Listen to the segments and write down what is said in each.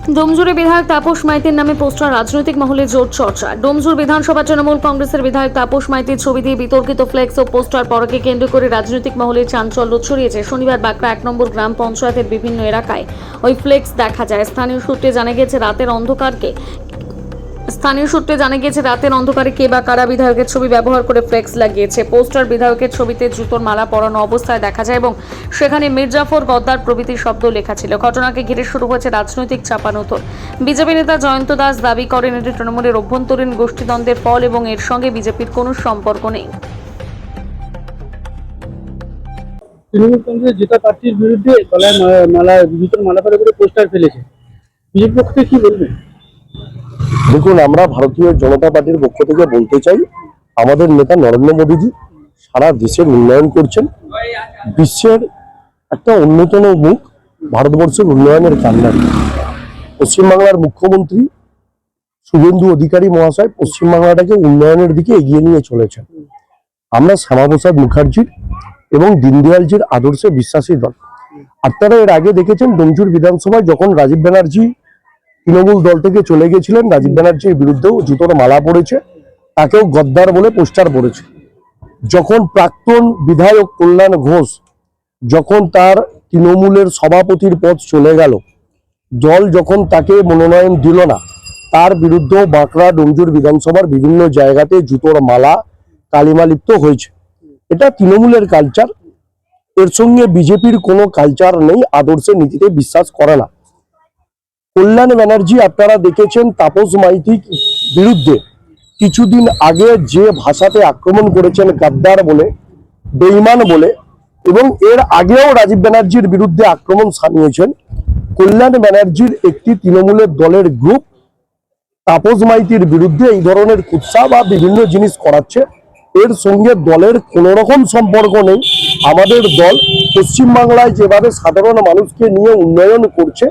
ডোমজুরে বিধায়ক তাপস মাইতির নামে পোস্টার, রাজনৈতিক মহলে জোর চর্চা। ডোমজুর বিধানসভা তৃণমূল কংগ্রেসের বিধায়ক তাপস মাইতির ছবি দিয়ে বিতর্কিত ফ্লেক্স ও পোস্টার পরকে কেন্দ্র করে রাজনৈতিক মহলে চাঞ্চল্য ছড়িয়েছে। শনিবার বাঁকড়া 1 নম্বর গ্রাম পঞ্চায়েতের বিভিন্ন এলাকায় ওই ফ্লেক্স দেখা যায়। স্থানীয় সূত্রে জানা গেছে রাতের অন্ধকারে কে বা কারা বিধায়কের ছবি ব্যবহার করে ফ্লেক্স লাগিয়েছে। পোস্টার বিধায়কের ছবিতে জুতোর মালা পরানো অবস্থায় দেখা যায় এবং সেখানে মির্জাফর, গদ্দার প্রভৃতি শব্দ লেখা ছিল। ঘটনাকে ঘিরে শুরু হয়েছে রাজনৈতিক চাপানোতর। বিজেপি নেতা জয়ন্ত দাস দাবি করেন এটি তৃণমূলের অভ্যন্তরীণ গোষ্ঠীদ্বন্দ্বের ফল এবং এর সঙ্গে বিজেপির কোনো সম্পর্ক নেই। তৃণমূল কংগ্রেস জেতা প্রার্থীর বিরুদ্ধে গলায় জুতোর মালা পরে পোস্টার ফেলেছে, বিজেপির পক্ষ থেকে কি বলবেন? দেখুন, আমরা ভারতীয় জনতা পার্টির পক্ষ থেকে বলতে চাই, আমাদের নেতা নরেন্দ্র মোদীজি সারা দেশের উন্নয়ন করছেন। বিশ্বের একটা অন্যতম মুখ, ভারতবর্ষের উন্নয়নের কান্ডারি। পশ্চিমবাংলার মুখ্যমন্ত্রী শুভেন্দু অধিকারী মহাশয় পশ্চিমবাংলাটাকে উন্নয়নের দিকে এগিয়ে নিয়ে চলেছেন। আমরা শ্যামাপ্রসাদ মুখার্জির এবং দীনদয়ালজির আদর্শে বিশ্বাসী দল। আপনারা এর আগে দেখেছেন ডোমজুর বিধানসভায় যখন রাজীব ব্যানার্জি তৃণমূল দল থেকে চলে গেছিলেন, রাজীব ব্যানার্জির বিরুদ্ধেও জুতোর মালা পড়েছে, তাকেও গদ্দার বলে পোস্টার পড়েছে। যখন প্রাক্তন বিধায়ক কল্যাণ ঘোষ যখন তার তৃণমূলের সভাপতির পদ চলে গেল, দল যখন তাকে মনোনয়ন দিল না, তার বিরুদ্ধেও বাঁকড়া ডোমজুর বিধানসভার বিভিন্ন জায়গাতে জুতোর মালা কালিমালিপ্ত হয়েছে। এটা তৃণমূলের কালচার, এর সঙ্গে বিজেপির কোনো কালচার নেই, আদর্শে নীতিতে বিশ্বাস করে না। কল্যাণ ব্যানার্জি আপনারা দেখেছেন তাপস মাইতির বিরুদ্ধে কিছুদিন আগে যে ভাষাতে আক্রমণ করেছেন, গাদ্দার বলে, বেঈমান বলে, এবং এর আগেও রাজীব ব্যানার্জির বিরুদ্ধে আক্রমণ সানিয়েছেন। কল্যাণ ব্যানার্জির একটি তৃণমূলের দলের গ্রুপ তাপস মাইতির বিরুদ্ধে এই ধরনের কুৎসা বা বিভিন্ন জিনিস করাচ্ছে। এর সঙ্গে দলের কোনো রকম সম্পর্ক নেই। আমাদের দল পশ্চিমবাংলায় যেভাবে সাধারণ মানুষকে নিয়ে উন্নয়ন করছে,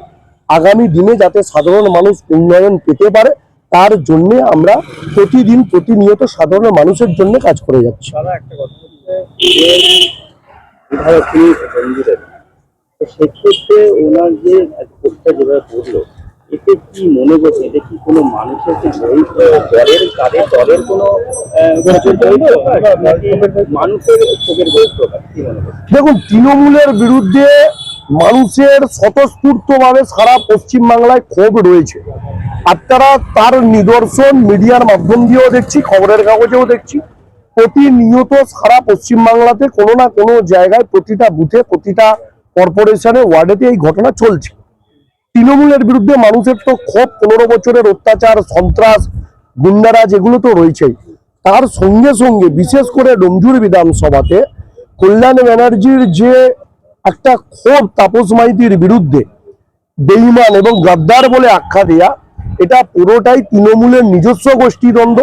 আগামী দিনে যাতে সাধারণ মানুষ উন্নয়ন পেতে পারে, তার জন্য আমরা প্রতিদিন প্রতিনিয়ত সাধারণ মানুষের জন্য কাজ করে যাচ্ছি। সেক্ষেত্রে ওনার যে যেভাবে বললো, এতে কি মনে করছে, এটা কি কোনো মানুষের দলের তাদের দলের কোনো মানুষের চোখের দেখুন, তৃণমূলের বিরুদ্ধে মানুষের স্বতঃস্ফূর্তভাবে সারা পশ্চিমবাংলায় ক্ষোভ রয়েছে। আপনারা তার নিদর্শন মিডিয়ার মাধ্যম দিয়েও দেখছি, খবরের কাগজেও দেখছি। প্রতিনিয়ত সারা পশ্চিমবাংলাতে কোনো না কোনো জায়গায়, প্রতিটা বুথে, প্রতিটা কর্পোরেশনে, ওয়ার্ডেতে এই ঘটনা চলছে। তৃণমূলের বিরুদ্ধে মানুষের তো ক্ষোভ, 15 বছরের অত্যাচার, সন্ত্রাস, গুন্ডারাজ, এগুলো তো রয়েছেই। তার সঙ্গে সঙ্গে বিশেষ করে ডোমজুর বিধানসভাতে কল্যাণ ব্যানার্জির যে একটা ক্ষোভ তাপস মাইতির বিরুদ্ধে বেঈমান এবং গাদ্দার বলে আখ্যা দেয়া, এটা পুরোটাই তৃণমূলের নিজস্ব গোষ্ঠীদ্বন্দ্ব,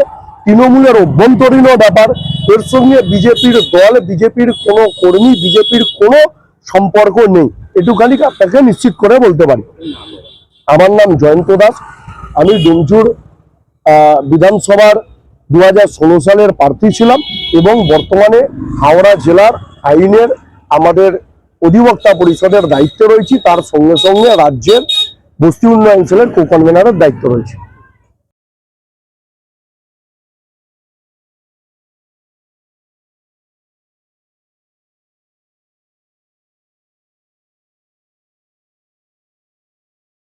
তৃণমূলের অভ্যন্তরীণ ব্যাপার। এর সঙ্গে বিজেপির দল, বিজেপির কোনো কর্মী, বিজেপির কোনো সম্পর্ক নেই, এটুখানি আপনাকে নিশ্চিত করে বলতে পারি। আমার নাম জয়ন্ত দাস, আমি ডোমজুর বিধানসভার 2016 সালের প্রার্থী ছিলাম এবং বর্তমানে হাওড়া জেলার আইনের আমাদের অধিবক্তা পরিষদের দায়িত্বে রয়েছি। তার সঙ্গে সঙ্গে রাজ্যের বস্তি উন্নয়ন সেলের কো-কনভেনারের দায়িত্ব রয়েছে।